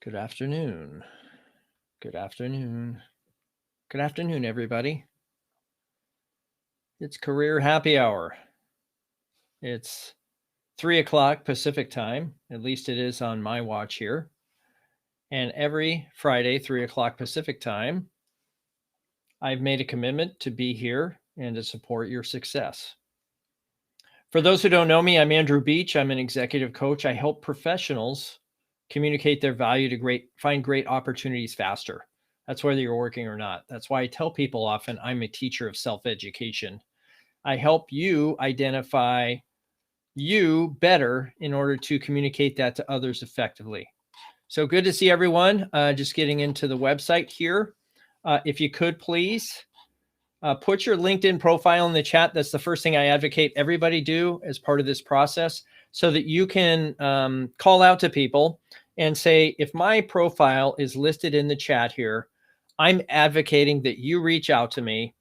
Good afternoon. Good afternoon. Good afternoon, everybody. It's Career Happy Hour. It's 3 o'clock Pacific time. At least it is on my watch here. And every Friday, 3 o'clock Pacific time, I've made a commitment to be here and to support your success. For those who don't know me, I'm Andrew Beach. I'm an executive coach. I help professionals communicate their value to find great opportunities faster. That's whether you're working or not. That's why I tell people often I'm a teacher of self-education. I help you identify you better in order to communicate that to others effectively. So good to see everyone. Just getting into the website here. If you could please put your LinkedIn profile in the chat. That's the first thing I advocate everybody do as part of this process, so that you can call out to people and say, if my profile is listed in the chat here, I'm advocating that you reach out to me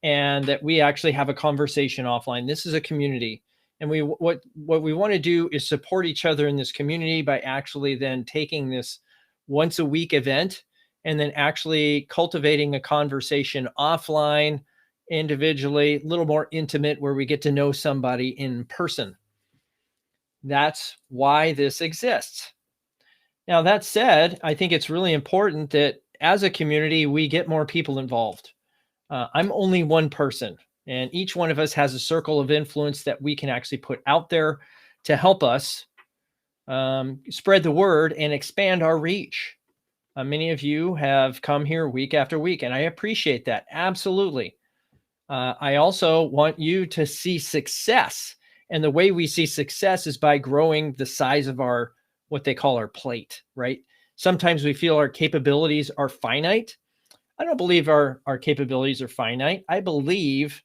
and that we actually have a conversation offline. This is a community. And what we want to do is support each other in this community by actually then taking this once a week event and then actually cultivating a conversation offline, individually, a little more intimate, where we get to know somebody in person. That's why this exists. Now, that said, I think it's really important that as a community, we get more people involved. I'm only one person, and each one of us has a circle of influence that we can actually put out there to help us spread the word and expand our reach. Many of you have come here week after week, and I appreciate that. Absolutely. I also want you to see success. And the way we see success is by growing the size of what they call our plate, right? Sometimes we feel our capabilities are finite. I don't believe our capabilities are finite. I believe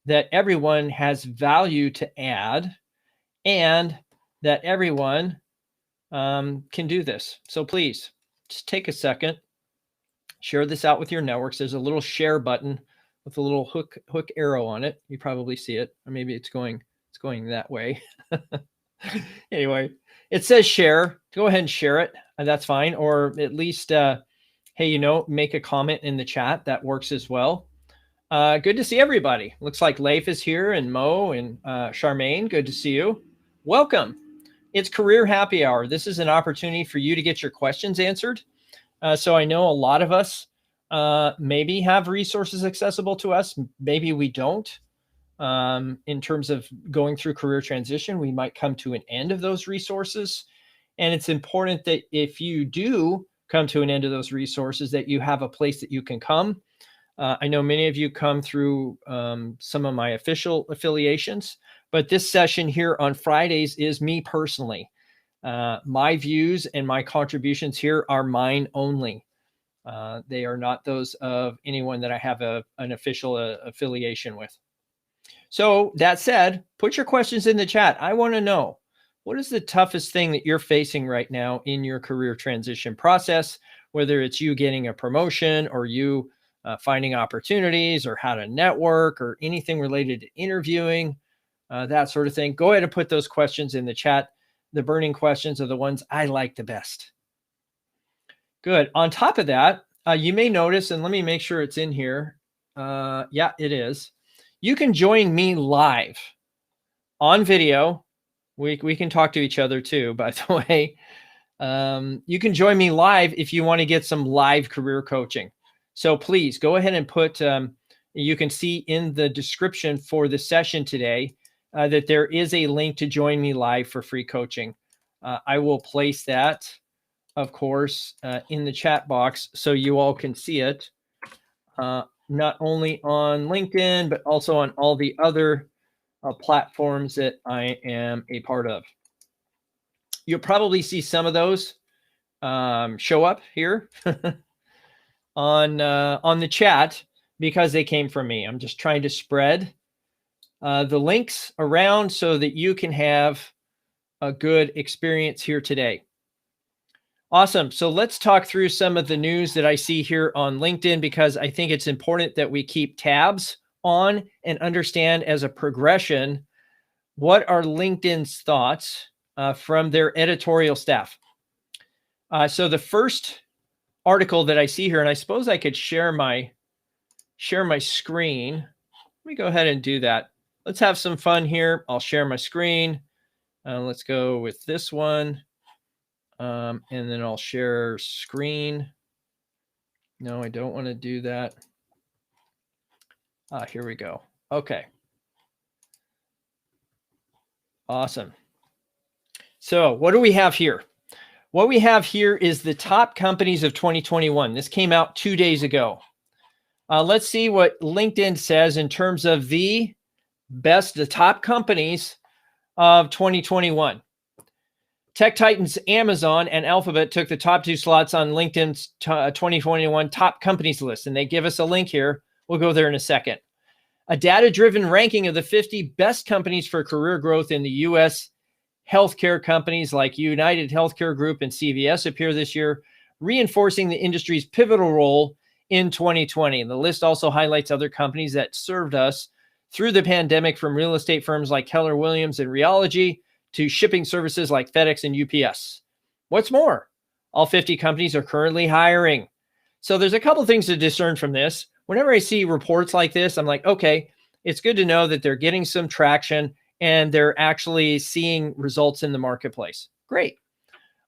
that everyone has value to add and that everyone can do this. So please just take a second, share this out with your networks. There's a little share button with a little hook arrow on it. You probably see it, or maybe it's going that way. Anyway, it says share. Go ahead and share it. That's fine. Or at least, hey, make a comment in the chat. That works as well. Good to see everybody. Looks like Leif is here, and Mo and Charmaine. Good to see you. Welcome. It's Career Happy Hour. This is an opportunity for you to get your questions answered. So I know a lot of us maybe have resources accessible to us. Maybe we don't. In terms of going through career transition, we might come to an end of those resources. And it's important that if you do come to an end of those resources, that you have a place that you can come. I know many of you come through some of my official affiliations, but this session here on Fridays is me personally. My views and my contributions here are mine only. They are not those of anyone that I have an official affiliation with. So that said, put your questions in the chat. I want to know, what is the toughest thing that you're facing right now in your career transition process, whether it's you getting a promotion or you finding opportunities or how to network or anything related to interviewing, that sort of thing. Go ahead and put those questions in the chat. The burning questions are the ones I like the best. Good. On top of that, you may notice, and let me make sure it's in here. Yeah, it is. You can join me live on video. We can talk to each other too, by the way. You can join me live if you want to get some live career coaching. So please go ahead and put, you can see in the description for the session today that there is a link to join me live for free coaching. I will place that, of course, in the chat box so you all can see it. Not only on LinkedIn, but also on all the other platforms that I am a part of. You'll probably see some of those show up here on the chat because they came from me. I'm just trying to spread the links around so that you can have a good experience here today. Awesome. So let's talk through some of the news that I see here on LinkedIn, because I think it's important that we keep tabs on and understand as a progression what are LinkedIn's thoughts from their editorial staff. So the first article that I see here, and I suppose I could share my screen. Let me go ahead and do that. Let's have some fun here. I'll share my screen. Let's go with this one. And then I'll share screen. No, I don't want to do that. Here we go. Okay. Awesome. So what do we have here? What we have here is the top companies of 2021. This came out 2 days ago. Let's see what LinkedIn says in terms of the top companies of 2021. Tech titans Amazon and Alphabet took the top 2 slots on LinkedIn's 2021 top companies list, and they give us a link here. We'll go there in a second. A data-driven ranking of the 50 best companies for career growth in the U.S. Healthcare companies like United Healthcare Group and CVS appear this year, reinforcing the industry's pivotal role in 2020. And the list also highlights other companies that served us through the pandemic, from real estate firms like Keller Williams and Realogy to shipping services like FedEx and UPS. What's more, all 50 companies are currently hiring. So there's a couple things to discern from this. Whenever I see reports like this, I'm like, okay, it's good to know that they're getting some traction and they're actually seeing results in the marketplace. Great.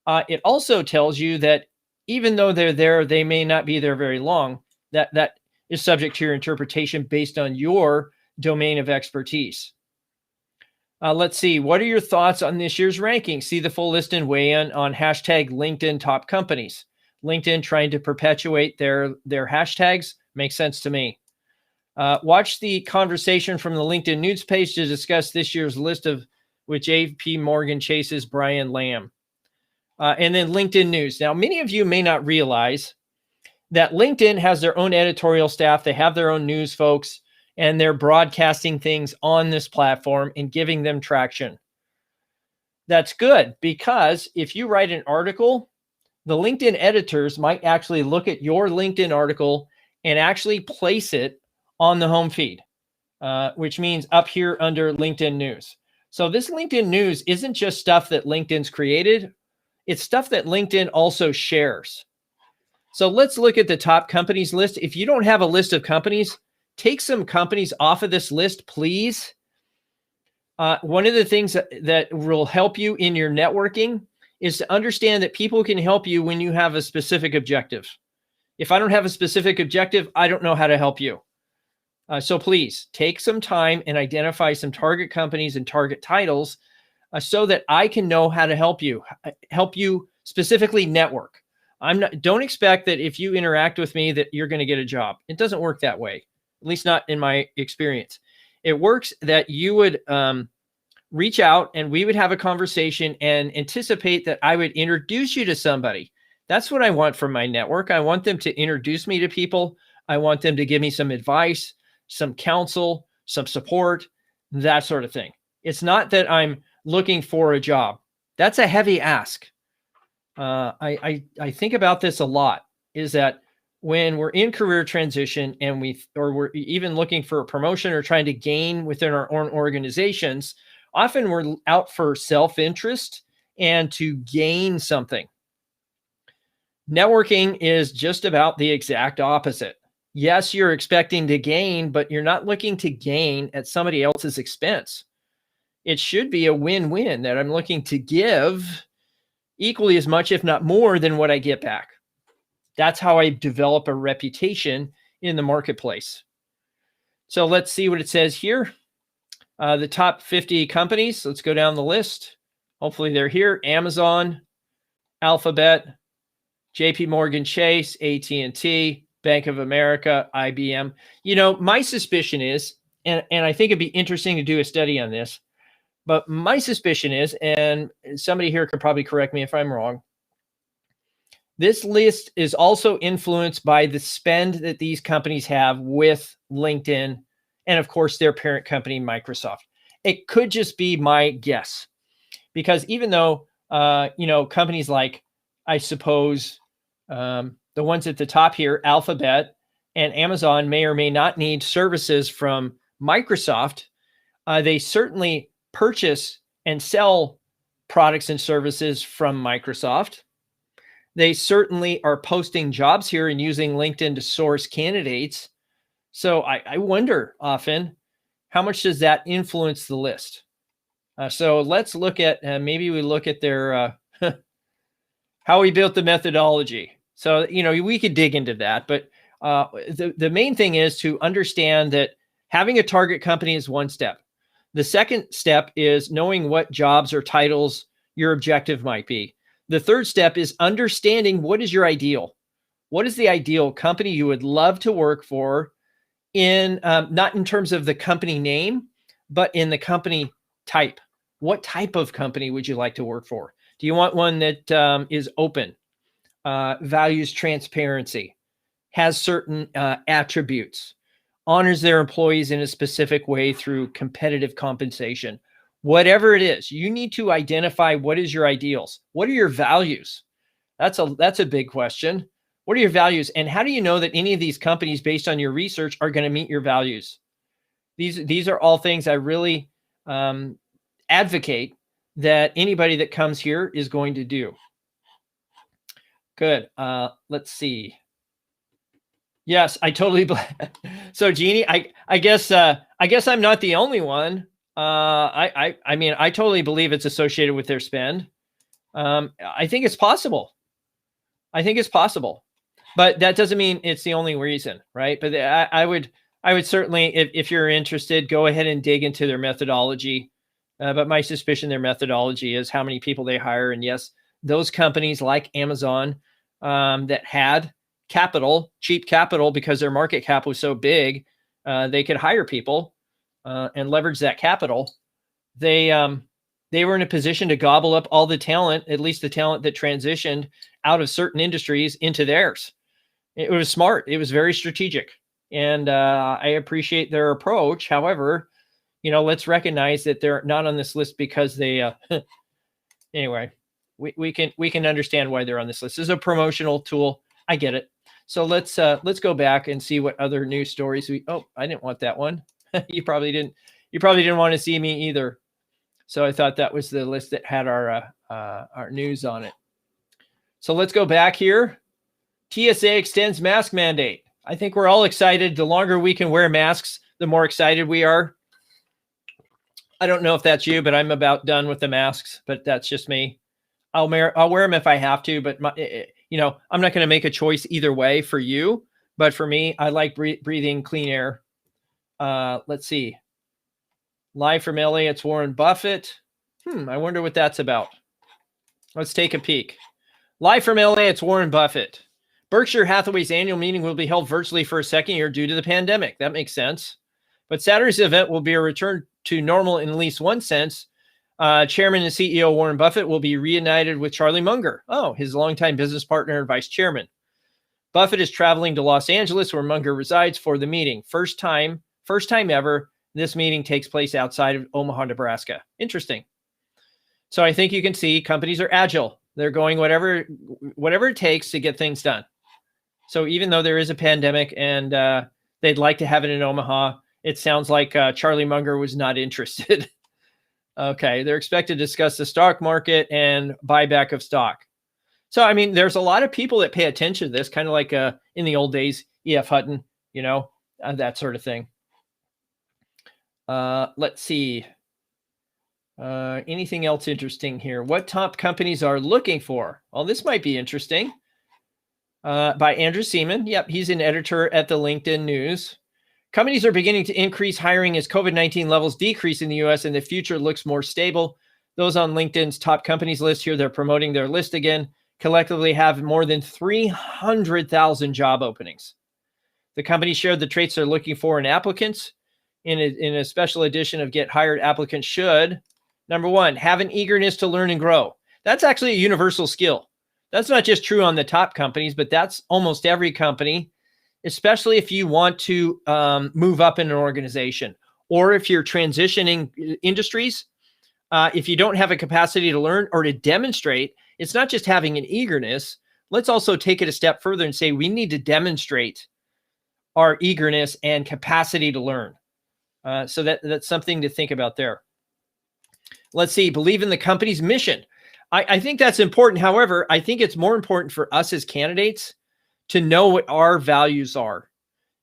It also tells you that even though they're there, they may not be there very long. That is subject to your interpretation based on your domain of expertise. Let's see. What are your thoughts on this year's ranking? See the full list and weigh in on hashtag LinkedIn top companies. LinkedIn trying to perpetuate their hashtags makes sense to me. Watch the conversation from the LinkedIn news page to discuss this year's list with JP Morgan Chase's Brian Lamb. And then LinkedIn news. Now, many of you may not realize that LinkedIn has their own editorial staff. They have their own news folks, and they're broadcasting things on this platform and giving them traction. That's good, because if you write an article, the LinkedIn editors might actually look at your LinkedIn article and actually place it on the home feed, which means up here under LinkedIn news. So this LinkedIn news isn't just stuff that LinkedIn's created. It's stuff that LinkedIn also shares. So let's look at the top companies list. If you don't have a list of companies, take some companies off of this list, please. One of the things that will help you in your networking is to understand that people can help you when you have a specific objective. If I don't have a specific objective, I don't know how to help you. So please take some time and identify some target companies and target titles so that I can know how to help you specifically network. Don't expect that if you interact with me that you're going to get a job. It doesn't work that way, at least not in my experience. It works that you would reach out and we would have a conversation and anticipate that I would introduce you to somebody. That's what I want from my network. I want them to introduce me to people. I want them to give me some advice, some counsel, some support, that sort of thing. It's not that I'm looking for a job. That's a heavy ask. I think about this a lot, is that when we're in career transition and we're even looking for a promotion or trying to gain within our own organizations, often we're out for self-interest and to gain something. Networking is just about the exact opposite. Yes, you're expecting to gain, but you're not looking to gain at somebody else's expense. It should be a win-win, that I'm looking to give equally as much, if not more, than what I get back. That's how I develop a reputation in the marketplace. So let's see what it says here. The top 50 companies. Let's go down the list. Hopefully they're here. Amazon, Alphabet, JP Morgan Chase, AT&T, Bank of America, IBM. You know, my suspicion is, and I think it'd be interesting to do a study on this, but my suspicion is, and somebody here could probably correct me if I'm wrong, this list is also influenced by the spend that these companies have with LinkedIn and, of course, their parent company, Microsoft. It could just be my guess, because even though, companies like, I suppose, the ones at the top here, Alphabet and Amazon, may or may not need services from Microsoft, they certainly purchase and sell products and services from Microsoft. They certainly are posting jobs here and using LinkedIn to source candidates. So I wonder often, how much does that influence the list? So let's look at, maybe we look at their, how we built the methodology. So, we could dig into that, but the main thing is to understand that having a target company is one step. The second step is knowing what jobs or titles your objective might be. The third step is understanding what is your ideal. What is the ideal company you would love to work for in, not in terms of the company name, but in the company type. What type of company would you like to work for? Do you want one that is open, values transparency, has certain attributes, honors their employees in a specific way through competitive compensation? Whatever it is, you need to identify what is your ideals. What are your values? That's a big question. What are your values? And how do you know that any of these companies, based on your research, are going to meet your values? These are all things I really advocate that anybody that comes here is going to do. Good. Let's see. Yes, I totally. So, Jeannie, I guess I'm not the only one. I mean, I totally believe it's associated with their spend. I think it's possible. But that doesn't mean it's the only reason, right? But I would certainly, if you're interested, go ahead and dig into their methodology. But my suspicion, their methodology is how many people they hire. And yes, those companies like Amazon that had capital, cheap capital, because their market cap was so big, they could hire people and leverage that capital. They were in a position to gobble up all the talent, at least the talent that transitioned out of certain industries into theirs. It was smart. It was very strategic. And I appreciate their approach. However, let's recognize that they're not on this list because they, anyway, we can understand why they're on this list. This is a promotional tool. I get it. So let's go back and see what other news stories I didn't want that one. You probably didn't want to see me either. So I thought that was the list that had our news on it. So let's go back here. TSA extends mask mandate. I think we're all excited. The longer we can wear masks, the more excited we are. I don't know if that's you, but I'm about done with the masks, but that's just me. I'll wear them if I have to, but I'm not going to make a choice either way for you. But for me, I like breathing clean air. Let's see. Live from LA, it's Warren Buffett. I wonder what that's about. Let's take a peek. Live from LA, it's Warren Buffett. Berkshire Hathaway's annual meeting will be held virtually for a second year due to the pandemic. That makes sense. But Saturday's event will be a return to normal in at least one sense. Chairman and CEO Warren Buffett will be reunited with Charlie Munger, his longtime business partner and vice chairman. Buffett is traveling to Los Angeles, where Munger resides, for the meeting. First time ever, this meeting takes place outside of Omaha, Nebraska. Interesting. So I think you can see companies are agile. They're going whatever it takes to get things done. So even though there is a pandemic and they'd like to have it in Omaha, it sounds like Charlie Munger was not interested. Okay, they're expected to discuss the stock market and buyback of stock. So, I mean, there's a lot of people that pay attention to this, kind of like in the old days, E.F. Hutton, that sort of thing. Let's see. Anything else interesting here? What top companies are looking for? Well, this might be interesting. By Andrew Seaman. Yep, he's an editor at the LinkedIn News. Companies are beginning to increase hiring as COVID-19 levels decrease in the U.S. and the future looks more stable. Those on LinkedIn's top companies list here, they're promoting their list again, collectively have more than 300,000 job openings. The company shared the traits they're looking for in applicants. In a special edition of Get Hired, applicants should, number one, have an eagerness to learn and grow. That's actually a universal skill. That's not just true on the top companies, but that's almost every company, especially if you want to move up in an organization or if you're transitioning industries. If you don't have a capacity to learn or to demonstrate, it's not just having an eagerness. Let's also take it a step further and say we need to demonstrate our eagerness and capacity to learn. So that's something to think about there. Let's see. Believe in the company's mission. I think that's important. However, I think it's more important for us as candidates to know what our values are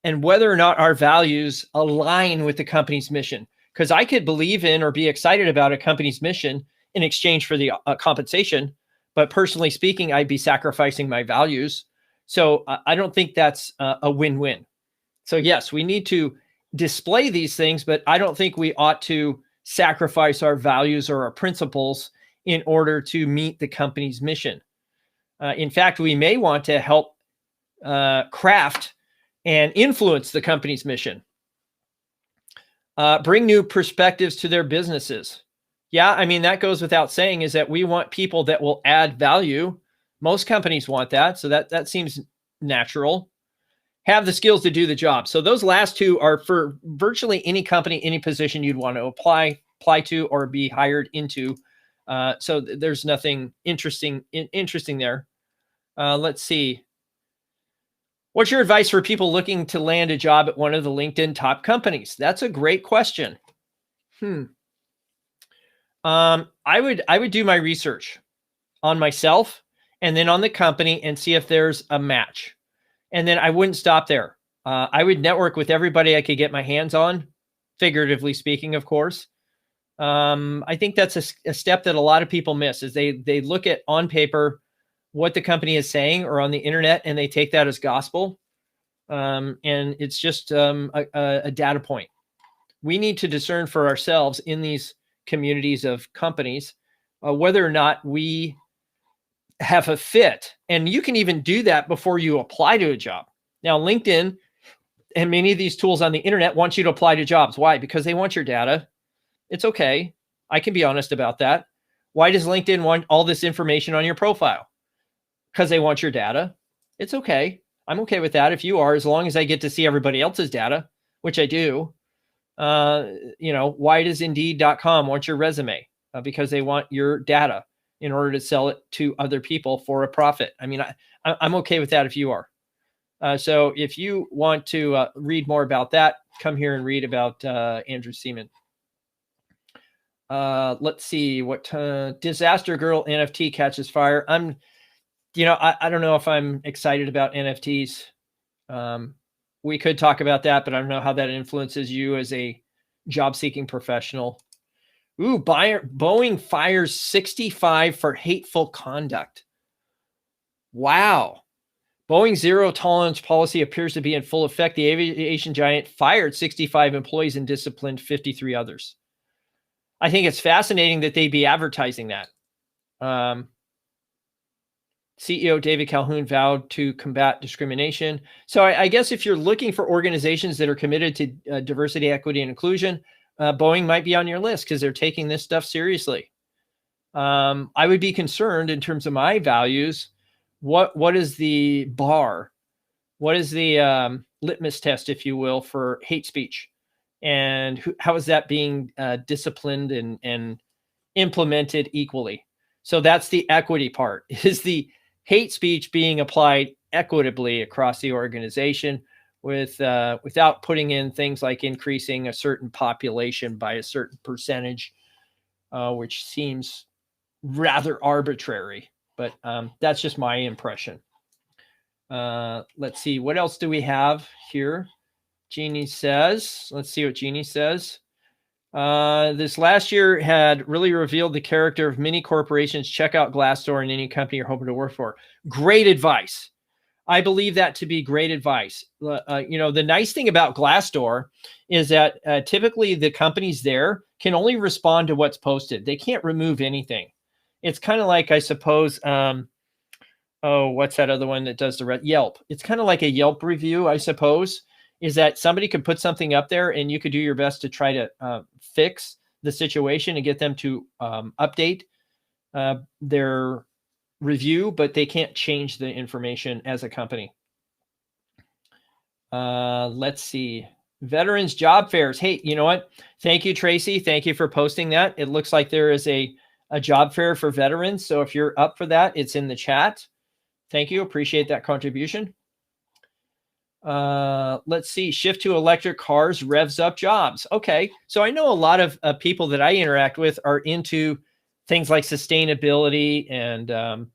and whether or not our values align with the company's mission. Because I could believe in or be excited about a company's mission in exchange for the compensation, but personally speaking, I'd be sacrificing my values. So I don't think that's a win-win. So yes, we need to display these things, but I don't think we ought to sacrifice our values or our principles in order to meet the company's mission. In fact, we may want to help craft and influence the company's mission. Bring new perspectives to their businesses. Yeah, I mean, that goes without saying, is that we want people that will add value. Most companies want that, so that seems natural. Have the skills to do the job. So those last two are for virtually any company, any position you'd want to apply to or be hired into. So there's nothing interesting there. Let's see. What's your advice for people looking to land a job at one of the LinkedIn top companies? That's a great question. I would do my research on myself and then on the company and see if there's a match. And then I wouldn't stop there. I would network with everybody I could get my hands on, figuratively speaking, of course. I think that's a step that a lot of people miss, is they look at on paper what the company is saying or on the internet, and they take that as gospel. And it's just a data point. We need to discern for ourselves in these communities of companies whether or not we have a fit. And you can even do that before you apply to a job. Now, LinkedIn and many of these tools on the internet want you to apply to jobs. Why? Because they want your data. It's okay. I can be honest about that. Why does LinkedIn want all this information on your profile? Because they want your data. It's okay. I'm okay with that if you are, as long as I get to see everybody else's data, which I do. Why does Indeed.com want your resume? Because they want your data in order to sell it to other people for a profit. I mean, I'm okay with that if you are. So if you want to read more about that, come here and read about Andrew Seaman. Let's see what Disaster Girl NFT catches fire. I don't know if I'm excited about NFTs. We could talk about that, but I don't know how that influences you as a job-seeking professional. Ooh, Boeing fires 65 for hateful conduct. Wow. Boeing's zero tolerance policy appears to be in full effect. The aviation giant fired 65 employees and disciplined 53 others. I think it's fascinating that they'd be advertising that. CEO David Calhoun vowed to combat discrimination. So I guess if you're looking for organizations that are committed to diversity, equity, and inclusion, Boeing might be on your list because they're taking this stuff seriously. I would be concerned in terms of my values. What is the bar? What is the litmus test, if you will, for hate speech? And how is that being disciplined and implemented equally? So that's the equity part. Is the hate speech being applied equitably across the organization without putting in things like increasing a certain population by a certain percentage, which seems rather arbitrary, but that's just my impression. Let's see, what else do we have here? Jeannie says, let's see what Jeannie says. This last year had really revealed the character of many corporations. Check out Glassdoor and any company you're hoping to work for. Great advice. I believe that to be great advice. The nice thing about Glassdoor is that typically the companies there can only respond to what's posted. They can't remove anything. It's kind of like, I suppose, what's that other one that does the Yelp? It's kind of like a Yelp review, I suppose, is that somebody could put something up there and you could do your best to try to fix the situation and get them to update their review, but they can't change the information as a company. Let's see. Veterans job fairs. Hey, you know what? Thank you, Tracy. Thank you for posting that. It looks like there is a job fair for veterans. So if you're up for that, it's in the chat. Thank you. Appreciate that contribution. Let's see. Shift to electric cars revs up jobs. Okay. So I know a lot of people that I interact with are into things like sustainability and,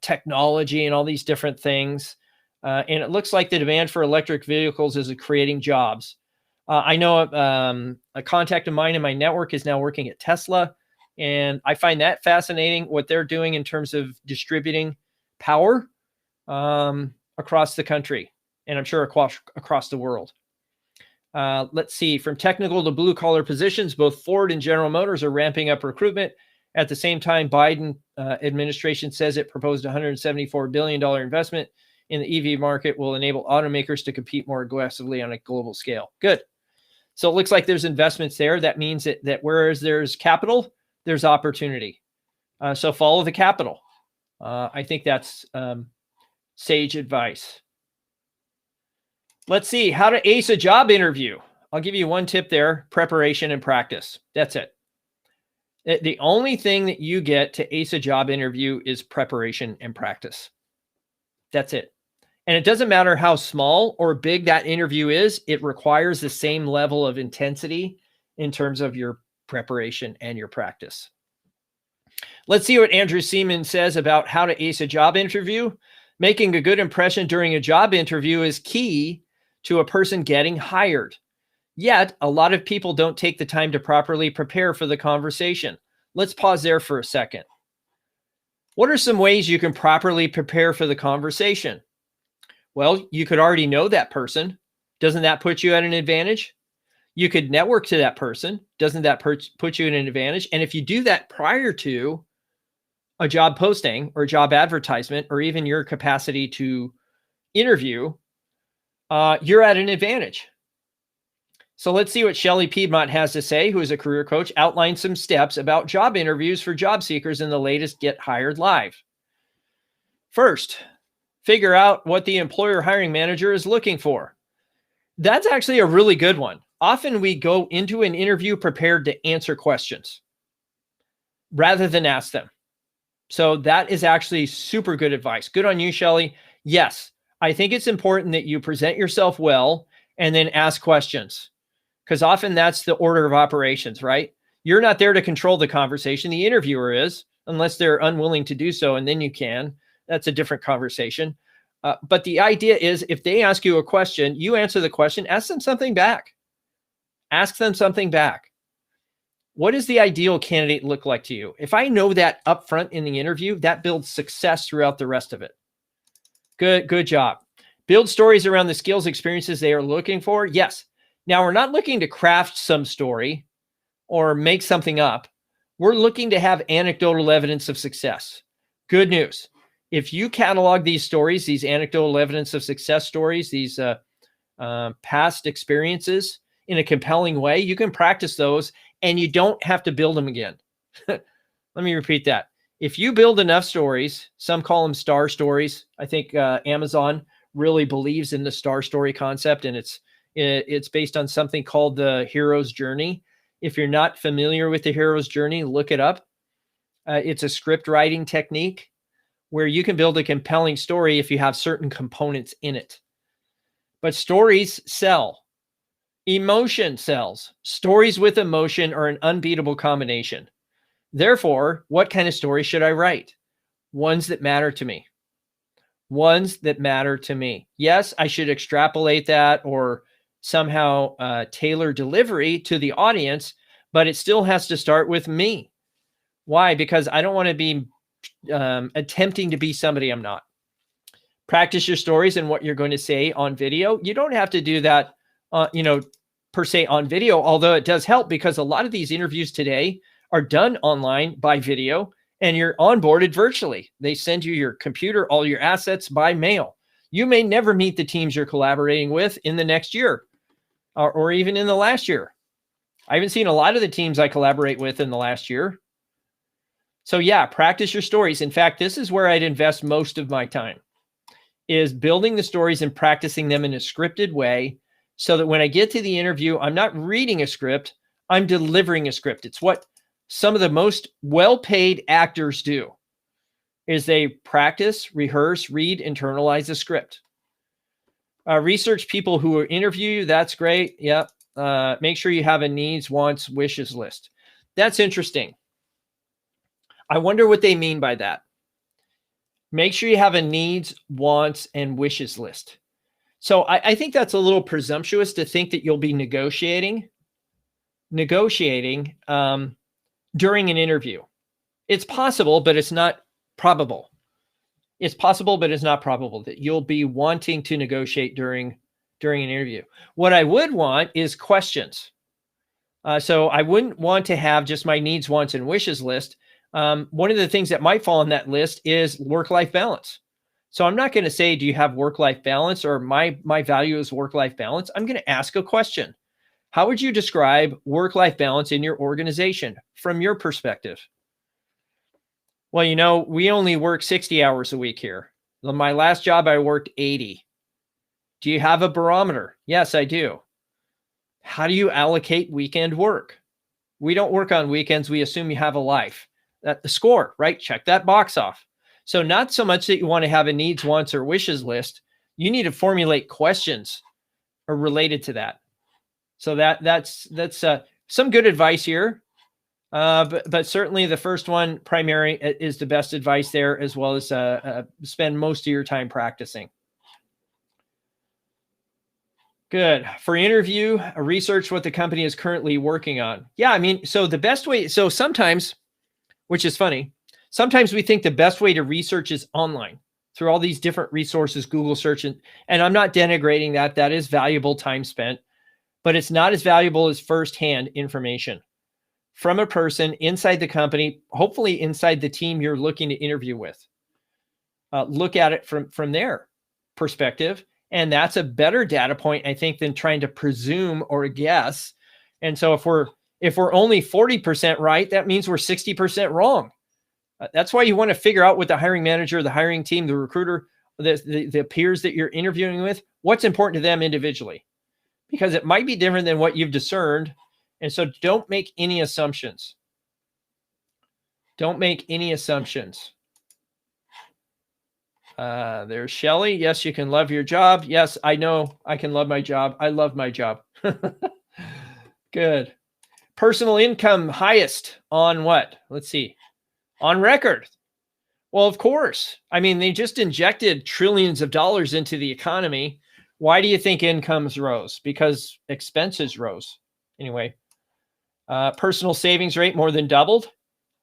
technology and all these different things. And it looks like the demand for electric vehicles is creating jobs. I know a contact of mine in my network is now working at Tesla, and I find that fascinating what they're doing in terms of distributing power across the country, and I'm sure across the world. Let's see, from technical to blue collar positions, both Ford and General Motors are ramping up recruitment. At the same time, Biden administration says it proposed $174 billion investment in the EV market will enable automakers to compete more aggressively on a global scale. Good. So it looks like there's investments there. That means that whereas there's capital, there's opportunity. So follow the capital. I think that's sage advice. Let's see how to ace a job interview. I'll give you one tip there: preparation and practice. That's it. The only thing that you get to ace a job interview is preparation and practice. That's it. And it doesn't matter how small or big that interview is, it requires the same level of intensity in terms of your preparation and your practice. Let's see what Andrew Seaman says about how to ace a job interview. Making a good impression during a job interview is key to a person getting hired. Yet, a lot of people don't take the time to properly prepare for the conversation. Let's pause there for a second. What are some ways you can properly prepare for the conversation? Well, you could already know that person. Doesn't that put you at an advantage? You could network to that person. Doesn't that put you at an advantage? And if you do that prior to a job posting or job advertisement, or even your capacity to interview, you're at an advantage. So let's see what Shelley Piedmont has to say, who is a career coach, outlines some steps about job interviews for job seekers in the latest Get Hired Live. First, figure out what the employer hiring manager is looking for. That's actually a really good one. Often we go into an interview prepared to answer questions rather than ask them. So that is actually super good advice. Good on you, Shelley. Yes, I think it's important that you present yourself well and then ask questions, because often that's the order of operations, right? You're not there to control the conversation. The interviewer is, unless they're unwilling to do so, and then you can. That's a different conversation. But the idea is, if they ask you a question, you answer the question, ask them something back. Ask them something back. What does the ideal candidate look like to you? If I know that up front in the interview, that builds success throughout the rest of it. Good job. Build stories around the skills, experiences they are looking for. Yes. Now, we're not looking to craft some story or make something up. We're looking to have anecdotal evidence of success. Good news. If you catalog these stories, these anecdotal evidence of success stories, these past experiences in a compelling way, you can practice those and you don't have to build them again. Let me repeat that. If you build enough stories, some call them star stories. I think Amazon really believes in the star story concept, and it's based on something called the hero's journey. If you're not familiar with the hero's journey, look it up. It's a script writing technique where you can build a compelling story if you have certain components in it. But stories sell. Emotion sells. Stories with emotion are an unbeatable combination. Therefore, what kind of story should I write? Ones that matter to me. Ones that matter to me. Yes, I should extrapolate that or somehow tailor delivery to the audience, but it still has to start with me. Why? Because I don't want to be attempting to be somebody I'm not. Practice your stories and what you're going to say on video. You don't have to do that, per se on video, although it does help, because a lot of these interviews today are done online by video and you're onboarded virtually. They send you your computer, all your assets by mail. You may never meet the teams you're collaborating with in the next year or even in the last year. I haven't seen a lot of the teams I collaborate with in the last year. So yeah, practice your stories. In fact, this is where I'd invest most of my time, is building the stories and practicing them in a scripted way, so that when I get to the interview, I'm not reading a script, I'm delivering a script. It's what some of the most well-paid actors do, is they practice, rehearse, read, internalize a script. Research people who interview you. That's great. Yeah. Make sure you have a needs, wants, wishes list. That's interesting. I wonder what they mean by that. Make sure you have a needs, wants, and wishes list. So I think that's a little presumptuous to think that you'll be negotiating during an interview. It's possible, but it's not probable. It's possible, but it's not probable that you'll be wanting to negotiate during an interview. What I would want is questions. So I wouldn't want to have just my needs, wants, and wishes list. One of the things that might fall on that list is work-life balance. So I'm not going to say, do you have work-life balance, or my value is work-life balance. I'm going to ask a question. How would you describe work-life balance in your organization from your perspective? Well, we only work 60 hours a week here. My last job, I worked 80. Do you have a barometer? Yes, I do. How do you allocate weekend work? We don't work on weekends. We assume you have a life. That's the score, right? Check that box off. So not so much that you want to have a needs, wants, or wishes list. You need to formulate questions related to that. So that's some good advice here. But certainly the first one, primary, is the best advice there, as well as spend most of your time practicing. Good. For interview, research what the company is currently working on. Yeah, so the best way, so sometimes, which is funny, sometimes we think the best way to research is online through all these different resources, Google search, and I'm not denigrating that. That is valuable time spent, but it's not as valuable as firsthand information from a person inside the company, hopefully inside the team you're looking to interview with. Look at it from their perspective. And that's a better data point, I think, than trying to presume or guess. And so if we're only 40% right, that means we're 60% wrong. That's why you want to figure out what the hiring manager, the hiring team, the recruiter, the peers that you're interviewing with, what's important to them individually, because it might be different than what you've discerned. And so don't make any assumptions. Don't make any assumptions. There's Shelly. Yes, you can love your job. Yes, I know I can love my job. I love my job. Good. Personal income highest on what? Let's see. On record. Well, of course. They just injected trillions of dollars into the economy. Why do you think incomes rose? Because expenses rose. Anyway, personal savings rate more than doubled.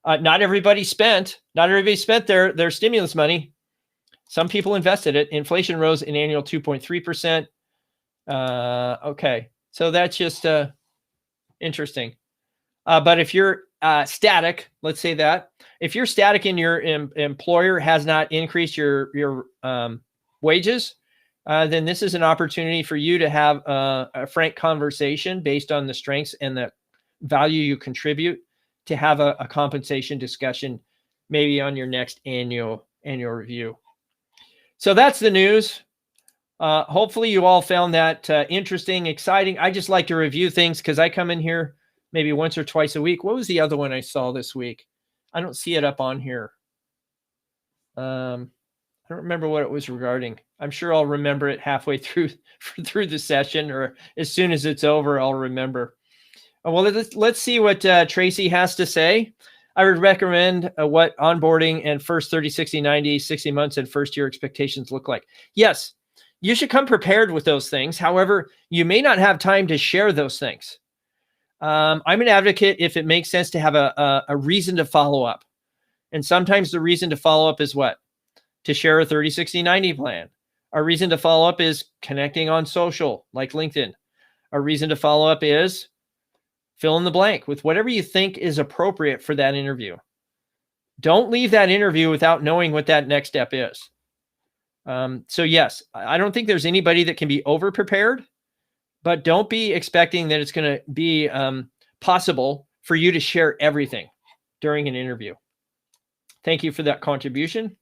Not everybody spent their stimulus money. Some people invested it. Inflation rose an annual 2.3%. Okay, so that's just interesting. But if you're static, let's say that. If you're static and your employer has not increased your wages, then this is an opportunity for you to have a frank conversation based on the strengths and the value you contribute, to have a compensation discussion maybe on your next annual review. So that's the news. Hopefully you all found that interesting, exciting. I just like to review things because I come in here maybe once or twice a week. What was the other one I saw this week? I don't see it up on here. I don't remember what it was regarding. I'm sure I'll remember it halfway through the session, or as soon as it's over, I'll remember. Well, let's see what Tracy has to say. I would recommend what onboarding and first 30, 60, 90, 60 months and first year expectations look like. Yes, you should come prepared with those things. However, you may not have time to share those things. I'm an advocate if it makes sense to have a reason to follow up. And sometimes the reason to follow up is what? To share a 30, 60, 90 plan. A reason to follow up is connecting on social, like LinkedIn. A reason to follow up is fill in the blank with whatever you think is appropriate for that interview. Don't leave that interview without knowing what that next step is. So yes, I don't think there's anybody that can be over-prepared, but don't be expecting that it's going to be possible for you to share everything during an interview. Thank you for that contribution.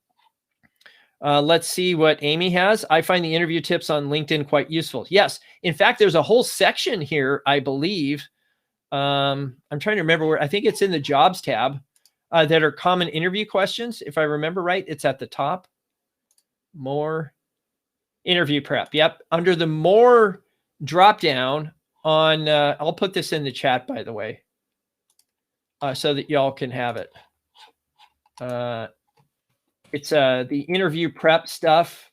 Let's see what Amy has. I find the interview tips on LinkedIn quite useful. Yes, in fact, there's a whole section here, I believe. I'm trying to remember where. I think it's in the jobs tab that are common interview questions. If I remember right, it's at the top. More interview prep. Yep. Under the more drop down on, I'll put this in the chat, by the way, so that y'all can have it. It's the interview prep stuff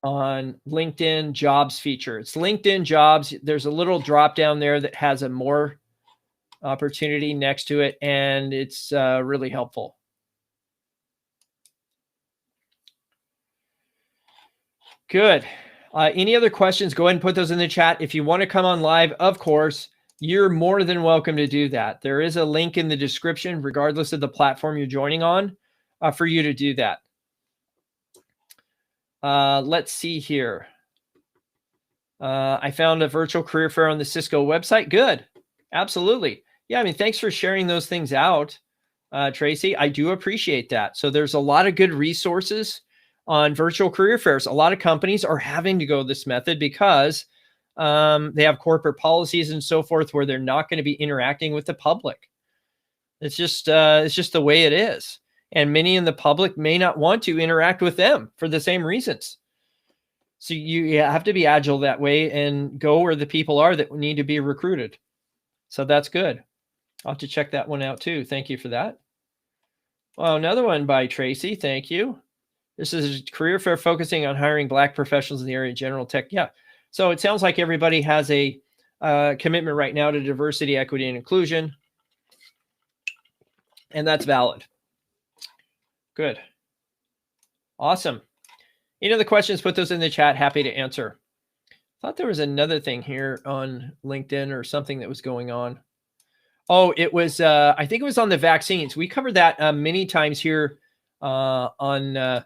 on LinkedIn jobs feature. It's LinkedIn jobs. There's a little drop down there that has a more opportunity next to it, and it's really helpful. Good. Any other questions? Go ahead and put those in the chat. If you want to come on live, of course, you're more than welcome to do that. There is a link in the description, regardless of the platform you're joining on, for you to do that. Let's see here. I found a virtual career fair on the Cisco website. Good. Absolutely. Yeah, I mean, thanks for sharing those things out, Tracy. I do appreciate that. So there's a lot of good resources on virtual career fairs. A lot of companies are having to go this method because they have corporate policies and so forth where they're not going to be interacting with the public. It's just the way it is. And many in the public may not want to interact with them for the same reasons. So you have to be agile that way and go where the people are that need to be recruited. So that's good. I'll have to check that one out too. Thank you for that. Well, another one by Tracy. Thank you. This is a career fair focusing on hiring Black professionals in the area of general tech. Yeah. So it sounds like everybody has a commitment right now to diversity, equity, and inclusion. And that's valid. Good. Awesome. Any other questions, put those in the chat. Happy to answer. I thought there was another thing here on LinkedIn or something that was going on. Oh, it was, I think it was on the vaccines. We covered that many times here on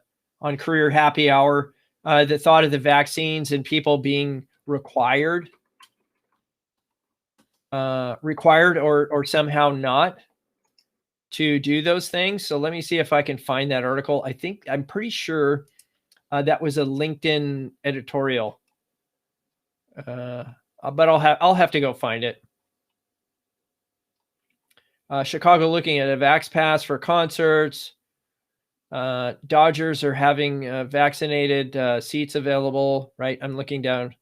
Career Happy Hour, the thought of the vaccines and people being required or somehow not to do those things. So let me see if I can find that article. I'm pretty sure that was a LinkedIn editorial, but I'll have to go find it. Chicago looking at a Vax Pass for concerts. Dodgers are having vaccinated seats available, right? I'm looking down.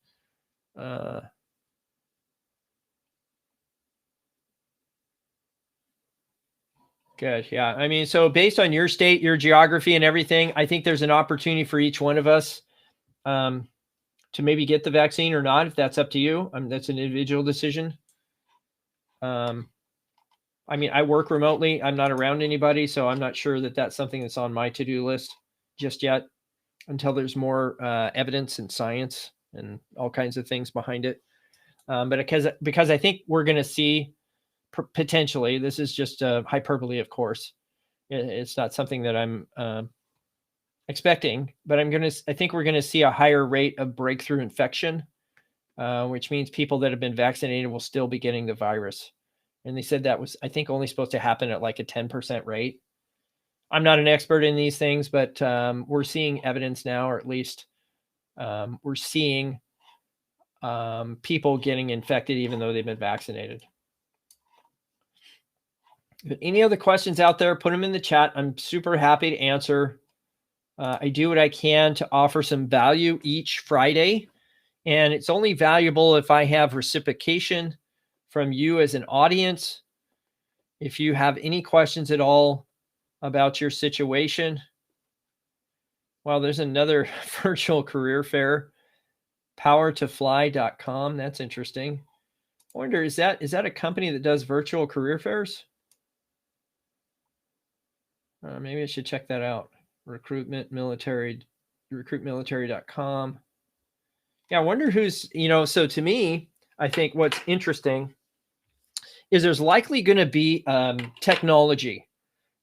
Good. Yeah. I mean, so based on your state, your geography and everything, I think there's an opportunity for each one of us to maybe get the vaccine or not, if that's up to you. That's an individual decision. I mean, I work remotely. I'm not around anybody, so I'm not sure that that's something that's on my to-do list just yet until there's more evidence and science and all kinds of things behind it. But because I think we're going to see potentially, this is just hyperbole, of course. It's not something that I'm expecting, but I think we're going to see a higher rate of breakthrough infection, which means people that have been vaccinated will still be getting the virus. And they said that was, I think, only supposed to happen at like a 10% rate. I'm not an expert in these things, but we're seeing evidence now, or at least we're seeing people getting infected even though they've been vaccinated. But any other questions out there, put them in the chat. I'm super happy to answer. I do what I can to offer some value each Friday. And it's only valuable if I have reciprocation from you as an audience. If you have any questions at all about your situation. Well, there's another virtual career fair, powertofly.com. That's interesting. I wonder, is that a company that does virtual career fairs? Maybe I should check that out. Recruitmilitary.com. Yeah, I wonder who's, so to me, I think what's interesting is there's likely going to be technology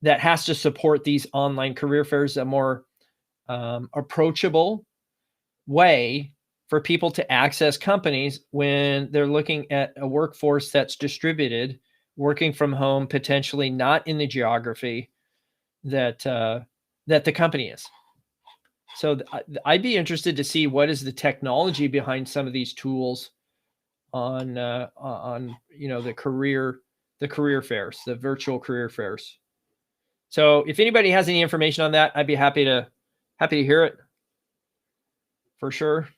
that has to support these online career fairs, a more approachable way for people to access companies when they're looking at a workforce that's distributed, working from home, potentially not in the geography that the company is. So I'd be interested to see what is the technology behind some of these tools on the career fairs, the virtual career fairs. So if anybody has any information on that, I'd be happy to hear it for sure.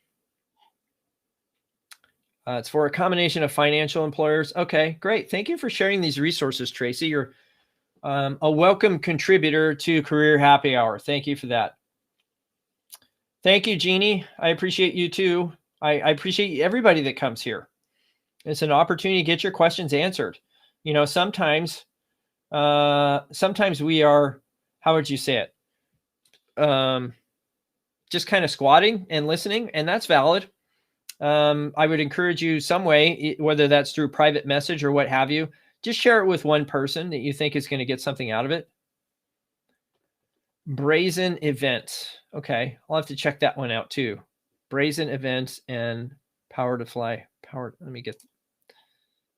It's for a combination of financial employers. Okay, great. Thank you for sharing these resources, Tracy. You're a welcome contributor to Career Happy Hour. Thank you for that. Thank you, Jeannie. I appreciate you too. I appreciate everybody that comes here. It's an opportunity to get your questions answered. You know, sometimes we are, how would you say it? Just kind of squatting and listening, and that's valid. I would encourage you some way, whether that's through private message or what have you, just share it with one person that you think is going to get something out of it. Brazen events. Okay, I'll have to check that one out too. Brazen events and Power to Fly. I'm going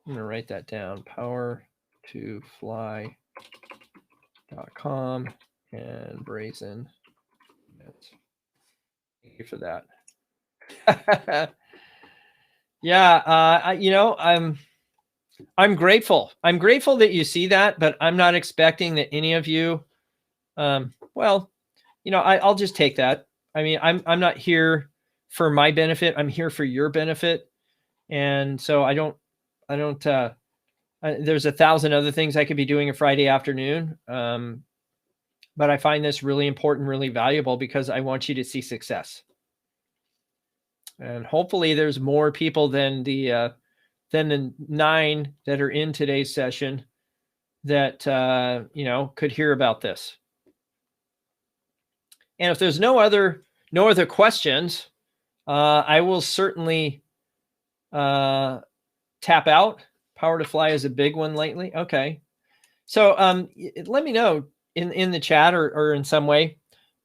to write that down. powertofly.com and brazen events. Thank you for that. Yeah, I'm grateful. I'm grateful that you see that, but I'm not expecting that any of you, well, you know, I'll just take that. I mean, I'm not here for my benefit. I'm here for your benefit. And so there's 1,000 other things I could be doing a Friday afternoon. But I find this really important, really valuable because I want you to see success. And hopefully there's more people than the 9 that are in today's session that, could hear about this. And if there's no other questions, I will certainly tap out. Power to Fly is a big one lately. Okay. So let me know in the chat or in some way,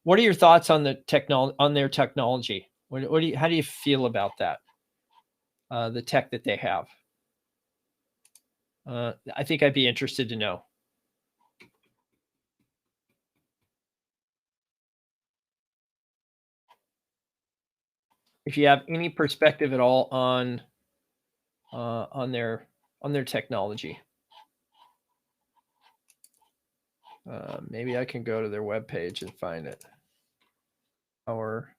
what are your thoughts on their technology? How do you feel about that? The tech that they have. I think I'd be interested to know. If you have any perspective at all on their technology. Maybe I can go to their webpage and find it. Power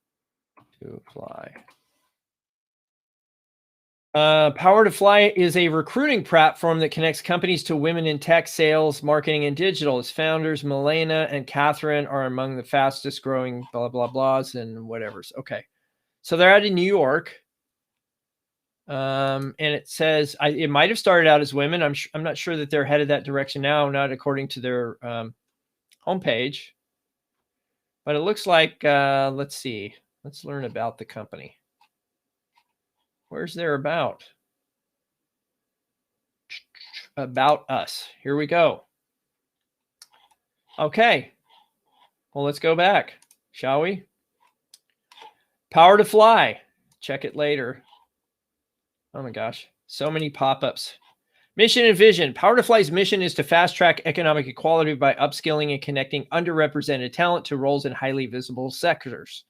to Fly. Power to Fly is a recruiting platform that connects companies to women in tech, sales, marketing, and digital. Its founders, Milena and Catherine, are among the fastest growing blah, blah, blahs and whatever's. Okay. So they're out in New York. And it says, it might have started out as women. I'm not sure that they're headed that direction now, not according to their homepage. But it looks like, let's see. Let's learn about the company. Where's their about? About us. Here we go. Okay. Well, let's go back, shall we? Power to Fly. Check it later. Oh my gosh. So many pop-ups. Mission and vision. Power to Fly's mission is to fast-track economic equality by upskilling and connecting underrepresented talent to roles in highly visible sectors.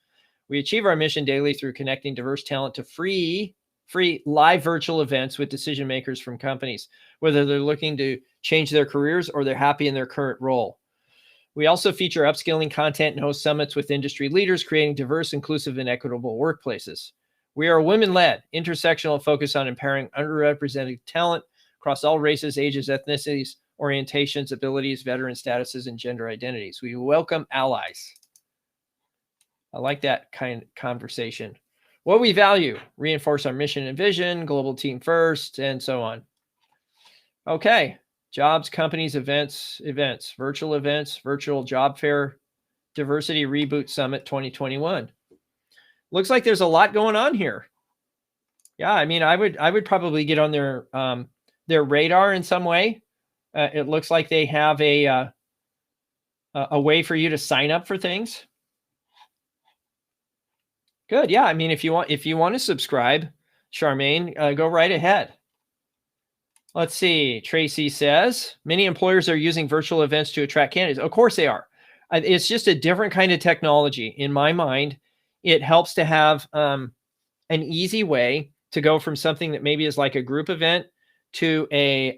We achieve our mission daily through connecting diverse talent to free live virtual events with decision makers from companies, whether they're looking to change their careers or they're happy in their current role. We also feature upskilling content and host summits with industry leaders, creating diverse, inclusive, and equitable workplaces. We are women-led, intersectional, focus on empowering underrepresented talent across all races, ages, ethnicities, orientations, abilities, veteran statuses, and gender identities. We welcome allies. I like that kind of conversation. What we value, reinforce our mission and vision, global team first, and so on. Okay, jobs, companies, events, virtual job fair, diversity reboot summit 2021. Looks like there's a lot going on here. Yeah, I mean, I would probably get on their radar in some way. It looks like they have a way for you to sign up for things. Good. Yeah. I mean, if you want to subscribe, Charmaine, go right ahead. Let's see. Tracy says many employers are using virtual events to attract candidates. Of course they are. It's just a different kind of technology. In my mind, it helps to have an easy way to go from something that maybe is like a group event to a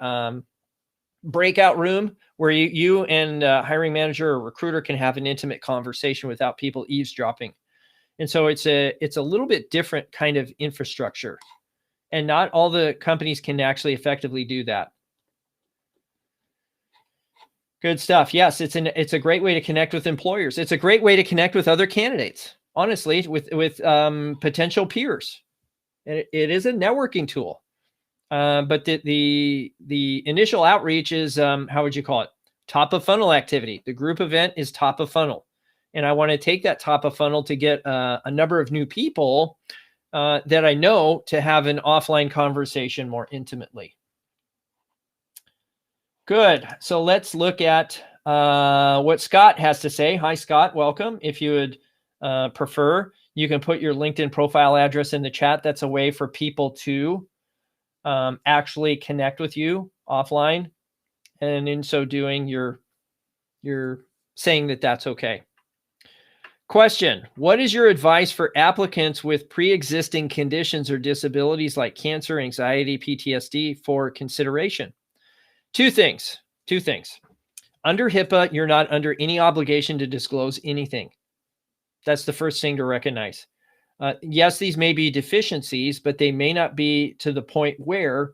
breakout room where you and a hiring manager or recruiter can have an intimate conversation without people eavesdropping. And so it's a little bit different kind of infrastructure, and not all the companies can actually effectively do that. Good stuff. Yes, it's a great way to connect with employers. It's a great way to connect with other candidates. Honestly, with potential peers. It is a networking tool. But the initial outreach is how would you call it? Top of funnel activity. The group event is top of funnel, and I want to take that top of funnel to get a number of new people that I know to have an offline conversation more intimately. Good. So let's look at what Scott has to say. Hi, Scott. Welcome. If you would prefer, you can put your LinkedIn profile address in the chat. That's a way for people to actually connect with you offline. And in so doing, you're saying that that's okay. Question: what is your advice for applicants with pre-existing conditions or disabilities like cancer, anxiety, PTSD for consideration? Two things. Under HIPAA, you're not under any obligation to disclose anything. That's the first thing to recognize. Yes, these may be deficiencies, but they may not be to the point where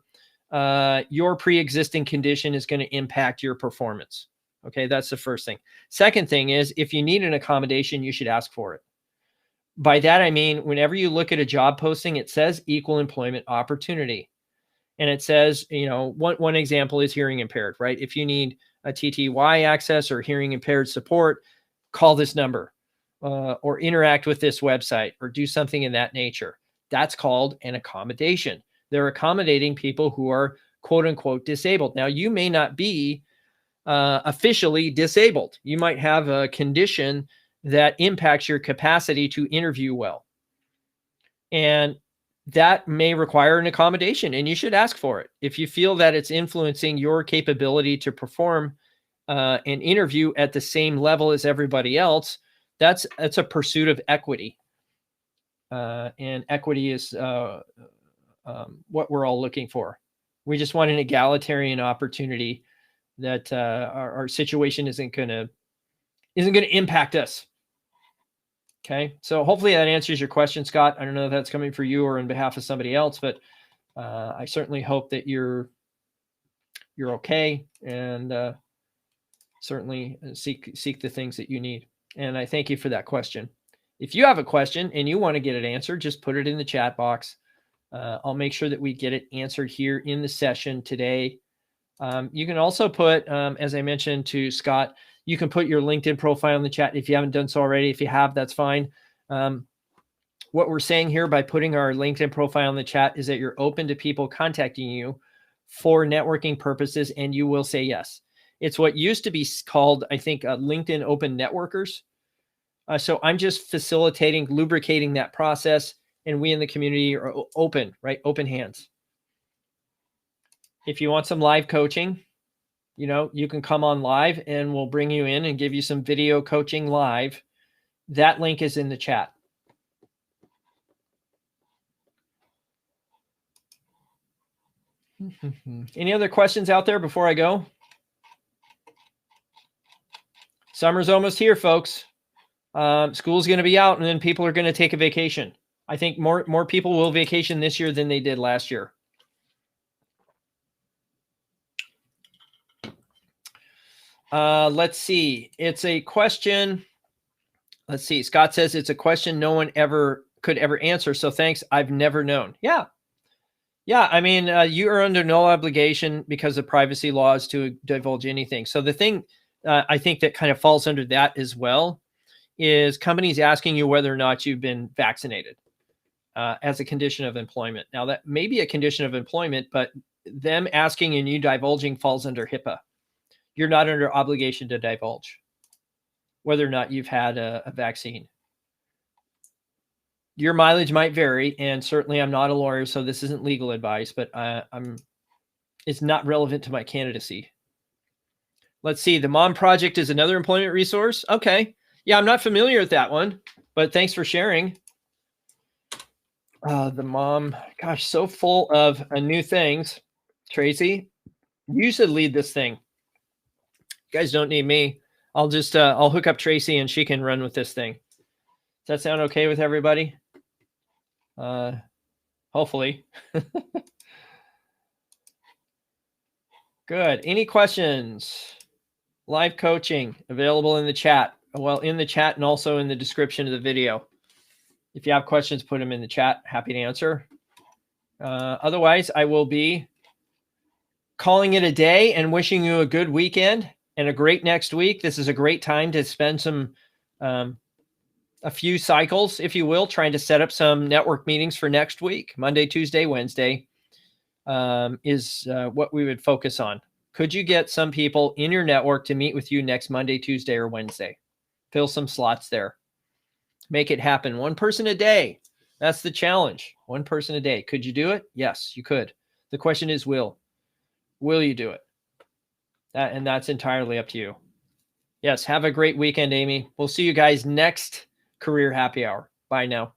your pre-existing condition is going to impact your performance. Okay, that's the first thing. Second thing is, if you need an accommodation, you should ask for it. By that, I mean, whenever you look at a job posting, it says equal employment opportunity. And it says, one example is hearing impaired, right? If you need a TTY access or hearing impaired support, call this number or interact with this website or do something in that nature. That's called an accommodation. They're accommodating people who are quote unquote disabled. Now, you may not be officially disabled. You might have a condition that impacts your capacity to interview well. And that may require an accommodation, and you should ask for it. If you feel that it's influencing your capability to perform an interview at the same level as everybody else, that's a pursuit of equity. And equity is what we're all looking for. We just want an egalitarian opportunity that our situation isn't going to impact us. Okay, so hopefully that answers your question, Scott. I don't know if that's coming for you or on behalf of somebody else, but I certainly hope that you're okay and certainly seek the things that you need. And I thank you for that question. If you have a question and you want to get it answered, just put it in the chat box. I'll make sure that we get it answered here in the session today. You can also put, as I mentioned to Scott, you can put your LinkedIn profile in the chat if you haven't done so already. If you have, that's fine. What we're saying here by putting our LinkedIn profile in the chat is that you're open to people contacting you for networking purposes, and you will say yes. It's what used to be called, I think, LinkedIn Open Networkers. So I'm just facilitating, lubricating that process, and we in the community are open, right? Open hands. If you want some live coaching, you can come on live and we'll bring you in and give you some video coaching live. That link is in the chat. Any other questions out there before I go? Summer's almost here, folks. School's going to be out and then people are going to take a vacation. I think more people will vacation this year than they did last year. Let's see. It's a question. Let's see. Scott says it's a question no one could ever answer. So thanks. I've never known. Yeah. I mean, you are under no obligation because of privacy laws to divulge anything. So the thing I think that kind of falls under that as well is companies asking you whether or not you've been vaccinated as a condition of employment. Now that may be a condition of employment, but them asking and you divulging falls under HIPAA. You're not under obligation to divulge whether or not you've had a vaccine. Your mileage might vary, and certainly I'm not a lawyer, so this isn't legal advice, but it's not relevant to my candidacy. Let's see. The Mom Project is another employment resource. Okay. Yeah, I'm not familiar with that one, but thanks for sharing. The Mom, gosh, so full of new things. Tracy, you should lead this thing. You guys don't need me. I'll just I'll hook up Tracy and she can run with this thing. Does that sound okay with everybody? Hopefully. Good. Any questions? Live coaching available in the chat. Well, in the chat and also in the description of the video. If you have questions, put them in the chat. Happy to answer. Otherwise, I will be calling it a day and wishing you a good weekend and a great next week. This is a great time to spend some, a few cycles, if you will, trying to set up some network meetings for next week. Monday, Tuesday, Wednesday is what we would focus on. Could you get some people in your network to meet with you next Monday, Tuesday, or Wednesday? Fill some slots there. Make it happen. One person a day. That's the challenge. One person a day. Could you do it? Yes, you could. The question is, will you do it? And that's entirely up to you. Yes, have a great weekend, Amy. We'll see you guys next Career Happy Hour. Bye now.